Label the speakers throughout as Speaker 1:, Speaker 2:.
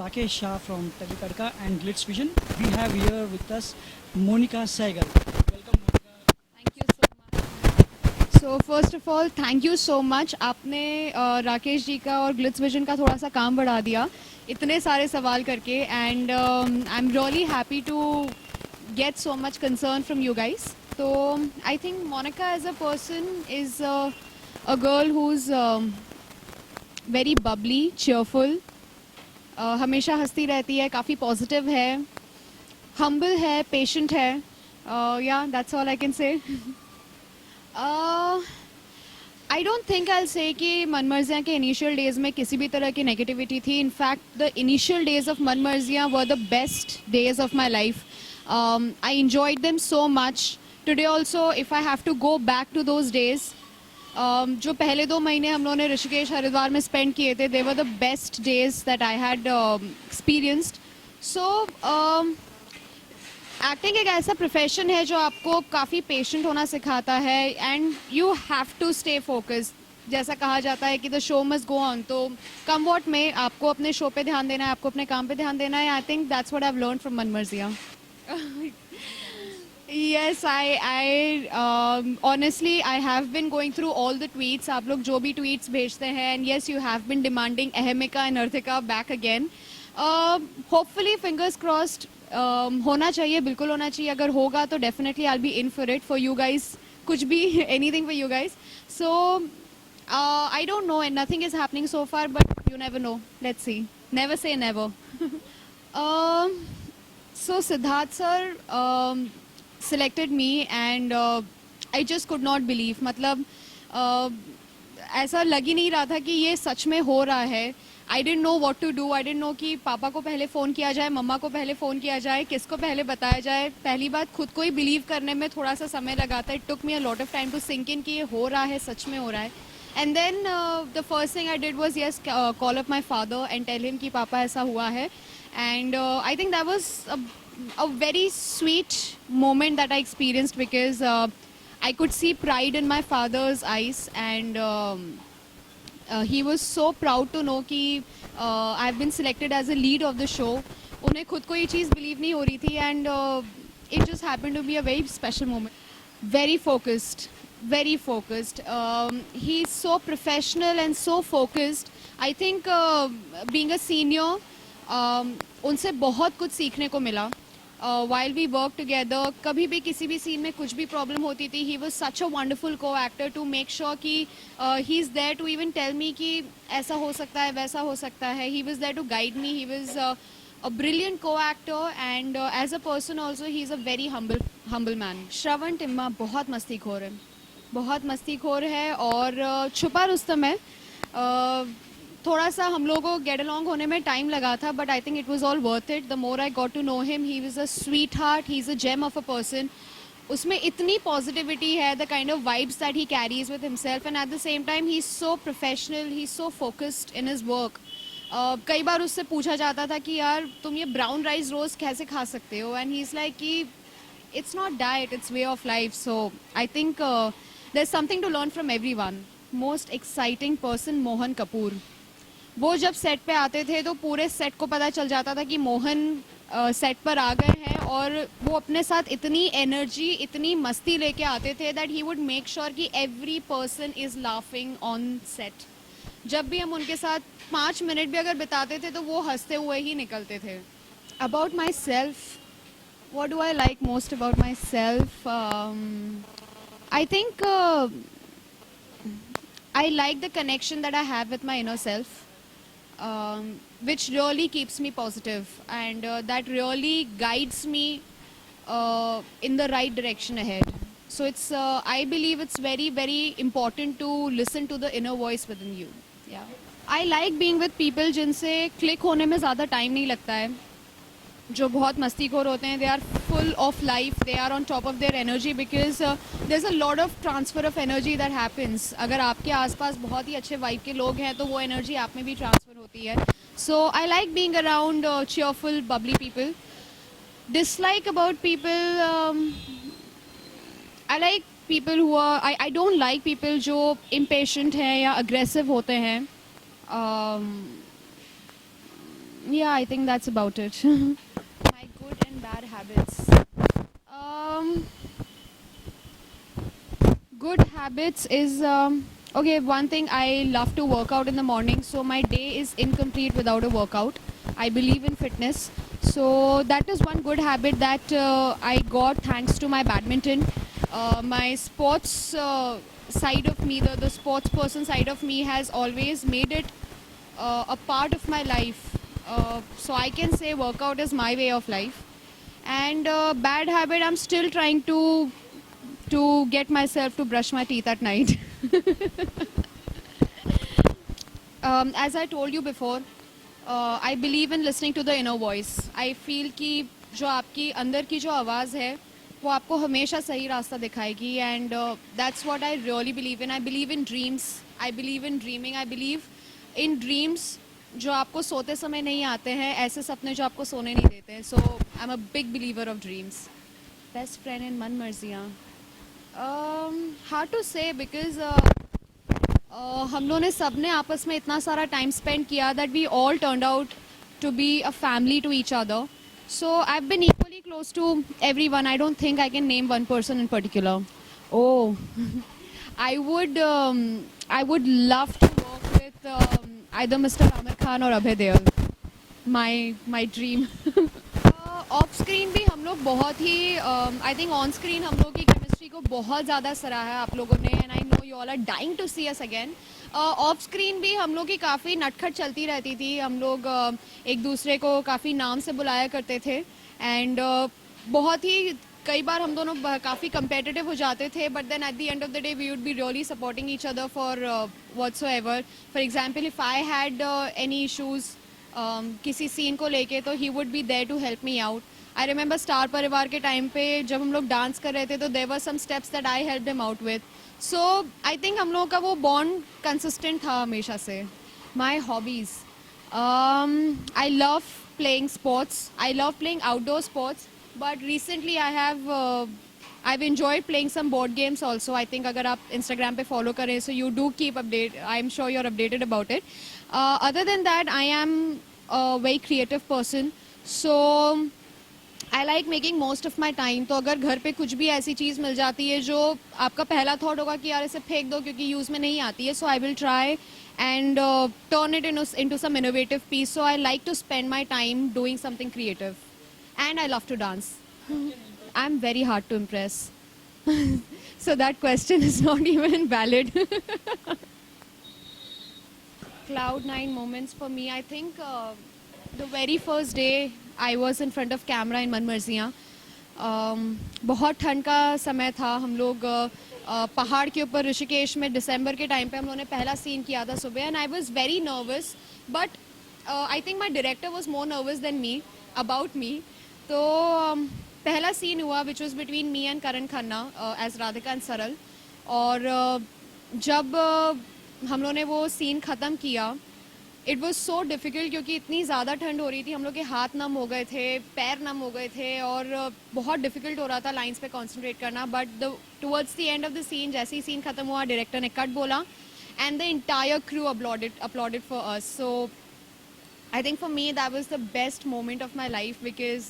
Speaker 1: Rakesh Shah from Teletadka and Glitz Vision. We have here with us Monica Saigal. Welcome, Monica.
Speaker 2: Thank you so much. So first of all thank you so much. आपने राकेश जी का और Glitz vision का थोड़ा सा काम बढ़ा दिया इतने सारे सवाल करके, and I am really happy to get so much concern from you guys. तो I think Monica as a person is a girl who is very bubbly, cheerful, हमेशा हंसती रहती है, काफ़ी पॉजिटिव है, हम्बल है, पेशेंट है. या that's all I can say. I don't think I से कि मनमर्जियाँ के इनिशियल डेज में किसी भी तरह की नेगेटिविटी थी. In fact the initial days of Manmarziyaan were the best days of my life. I enjoyed them so much. Today also if I have to go back to those days, जो पहले 2 महीने हम लोगों ने ऋषिकेश हरिद्वार में स्पेंड किए थे, they were the best days that I had experienced. So acting एक ऐसा प्रोफेशन है जो आपको काफ़ी पेशेंट होना सिखाता है, and you have to stay focused. जैसा कहा जाता है कि the show must go on. तो कम वॉट में आपको अपने शो पे ध्यान देना है, आपको अपने काम पे ध्यान देना है. I think that's what I have learned from Manmarziyaan. Yes, I honestly I have been going through all the tweets. आप लोग जो भी tweets भेजते हैं, and yes, you have been demanding Ahemika and Arthika back again. Hopefully, fingers crossed. होना चाहिए, बिल्कुल होना चाहिए. अगर होगा तो definitely I'll be in for it for you guys. कुछ भी anything for you guys. So I don't know, and nothing is happening so far, but you never know. Let's see. Never say never. So Siddharth sir selected me, and I just could not believe. मतलब ऐसा लग ही नहीं रहा था कि ये सच में हो रहा है. I don't know what to do. I don't know कि पापा को पहले फ़ोन किया जाए, मम्मा को पहले फ़ोन किया जाए, किसको पहले बताया जाए. पहली बात, खुद को ही बिलीव करने में थोड़ा सा समय लगा था. It took me a lot of time to sink in कि ये हो रहा है, सच में हो रहा है. And then the first thing I did was yes call up my father and tell him कि पापा ऐसा हुआ है. And I think that was a very sweet moment that I experienced, because I could see pride in my father's eyes, and he was so proud to know कि I've been selected as a lead of the show. उन्हें खुद को ये चीज़ believe नहीं हो रही थी, and it just happened to be a very special moment. Very focused, very focused. He's so professional and so focused. I think being a senior, उनसे बहुत कुछ सीखने को मिला. While we work together, कभी भी किसी भी सीन में कुछ भी प्रॉब्लम होती थी, he was such a wonderful co-actor to make sure कि he is there to even tell me कि ऐसा हो सकता है, वैसा हो सकता है. He was there to guide me. He was a brilliant co-actor, and as a person also he is a very humble man. श्रवण टिम्मा बहुत मस्तीखोर है, बहुत मस्तीखोर है, और छुपा रुस्तम है. थोड़ा सा हम लोगों को गेट अलॉन्ग होने में टाइम लगा था, but I think it was all worth it. The more I got to know him, he was a sweetheart, he is a gem of a person. उसमें इतनी पॉजिटिविटी है, the kind of vibes that he carries with himself, and at the same time he is so professional, he is so focused in his work. कई बार उससे पूछा जाता था कि यार तुम ये ब्राउन राइस रोज़ कैसे खा सकते हो, एंड ही इज़ लाइक कि it's not diet, it's way of life. So I think there is something to learn from every one. Most exciting person Mohan Kapoor. वो जब सेट पे आते थे तो पूरे सेट को पता चल जाता था कि मोहन सेट पर आ गए हैं, और वो अपने साथ इतनी एनर्जी, इतनी मस्ती लेके आते थे that he would make sure कि every person is laughing on set. जब भी हम उनके साथ 5 मिनट भी अगर बिताते थे तो वो हंसते हुए ही निकलते थे. About my self, what do I like most about my self? I think I like the connection that I have with my inner self. Which really keeps me positive, and that really guides me in the right direction ahead. So it's I believe it's very very important to listen to the inner voice within you. Yeah, I like being with people जिनसे click होने में ज़्यादा time नहीं लगता है, जो बहुत मस्तीखोर होते हैं. They are full of life, they are on top of their energy, because there is a lot of transfer of energy that happens. अगर आपके आसपास बहुत ही अच्छे वाइब के लोग हैं तो वो एनर्जी आप में भी ट्रांसफ़र होती है. So I like being around cheerful, bubbly people. Dislike about people, I like people who are, I don't like people जो impatient हैं या aggressive होते हैं. Yeah, I think that's about it. My good and bad habits. Um, good habits is okay. One thing, I love to work out in the morning, so my day is incomplete without a workout. I believe in fitness, so that is one good habit that I got thanks to my badminton. My sports side of me, the sports person side of me, has always made it a part of my life. So I can say workout is my way of life. And bad habit, I'm still trying to get myself to brush my teeth at night. As I told you before, I believe in listening to the inner voice. I feel कि जो आपकी अंदर की जो आवाज़ है वो आपको हमेशा सही रास्ता दिखाएगी. And that's what I really believe in. I believe in dreams. I believe in dreaming. I believe in dreams जो आपको सोते समय नहीं आते हैं, ऐसे सपने जो आपको सोने नहीं देते हैं. So I'm a big believer of dreams. Best friend in मन मर्जियाँ. Hard to say because हम लोगों ने सब ने आपस में इतना सारा टाइम स्पेंड किया that we all turned out to be a family to each other. So I've been equally close to everyone. I don't think I can name one person in particular. Oh, I would love to work with either Mr. Amir Khan or Abhay Deol. My dream. Of screen भी हम लोग बहुत ही I think on screen हम लोग की chemistry को बहुत ज़्यादा सराहा है आप लोगों ने. And I know you all are dying to see us again. Off screen भी हम लोग की काफ़ी नटखट चलती रहती थी. हम लोग एक दूसरे को काफ़ी नाम से बुलाया करते थे. एंड बहुत ही कई बार हम दोनों काफ़ी competitive हो जाते थे. But then at the end of the day we would be really supporting each other for whatsoever. For example if I had any issues किसी सीन को लेके तो he would be there to help me out. I remember star Parivar के time पे जब हम लोग dance कर रहे थे तो there were some steps that I helped him out with. So I think हम लोगों का वो बॉन्ड कंसिस्टेंट था हमेशा से. My hobbies, I love playing sports. I love playing outdoor sports. But recently I've enjoyed playing some board games also. I think अगर आप Instagram पे follow करें, so you do keep update. I'm sure you're updated about it. Other than that, I am a very creative person. So I like making most of my time. तो अगर घर पे कुछ भी ऐसी चीज़ मिल जाती है जो आपका पहला थॉट होगा कि यार इसे फेंक दो क्योंकि यूज़ में नहीं आती है, so I will try and turn it into some innovative piece. So I like to spend my time doing something creative. And I love to dance. I'm very hard to impress. So that question is not even valid. Cloud9 moments for me, I think the very first day I was in front of camera in मन मर्जियाँ. बहुत ठंड का समय था. हम लोग पहाड़ के ऊपर ऋषिकेश में दिसंबर के टाइम पे हम लोगों ने पहला सीन किया था सुबह. And I was very nervous but I think my director was more nervous than me about me. तो पहला सीन हुआ which was between me and Karan Khanna as Radhika and Saral. और जब हम लोगों ने वो सीन ख़त्म किया, इट वॉज सो डिफ़िकल्ट क्योंकि इतनी ज़्यादा ठंड हो रही थी. हम लोग के हाथ नम हो गए थे, पैर नम हो गए थे और बहुत डिफ़िकल्ट हो रहा था लाइन्स पे कॉन्सेंट्रेट करना. But towards the end of the scene जैसे ही सीन ख़त्म हुआ, डायरेक्टर ने कट बोला and the entire crew applauded for us. So I think for me that was the best moment of my life because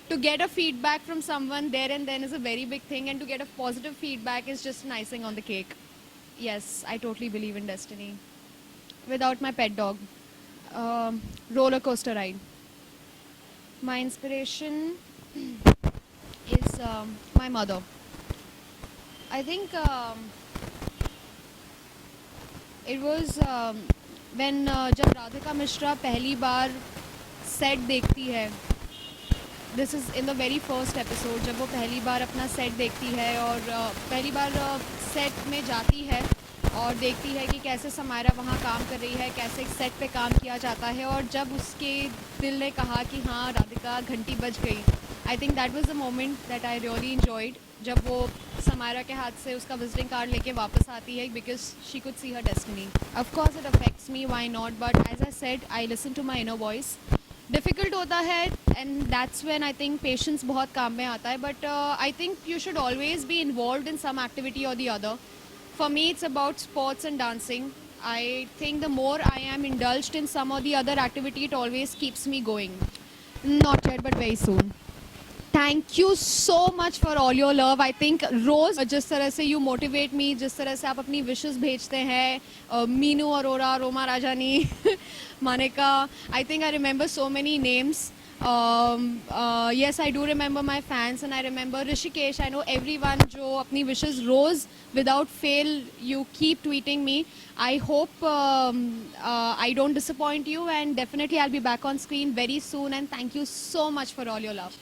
Speaker 2: to get a feedback from someone there and then is a very big thing, and to get a positive feedback is just an icing on the cake. Yes, I totally believe in destiny. Without my pet dog, roller coaster ride. My inspiration is my mother. I think it was when जब राधिका मिश्रा पहली बार set देखती है. This is in the very first episode. जब वो पहली बार अपना set देखती है और पहली बार सेट में जाती है और देखती है कि कैसे समायरा वहाँ काम कर रही है, कैसे एक सेट पे काम किया जाता है. और जब उसके दिल ने कहा कि हाँ राधिका घंटी बज गई, आई think that was the moment that I really enjoyed. जब वो समायरा के हाथ से उसका विजिटिंग कार्ड लेके वापस आती है because she could see her destiny. Of course it affects me, why not, but as I said I listen to my inner voice. Difficult होता है and that's when I think patience बहुत काम में आता है. But I think you should always be involve in some activity और the other. For me, it's about sports and dancing. I think the more I am indulged in some or the other activity, it always keeps me going. Not yet, but very soon. Thank you so much for all your love. I think रोज जिस तरह से you motivate me, जिस तरह से आप अपनी wishes भेजते हैं, Meenu Arora, Roma Rajani, Manika, I think I remember so many names. Yes, I do remember my fans and I remember Rishikesh. I know everyone जो अपनी wishes rose without fail you keep tweeting me. I hope I don't disappoint you and definitely I'll be back on screen very soon and thank you so much for all your love.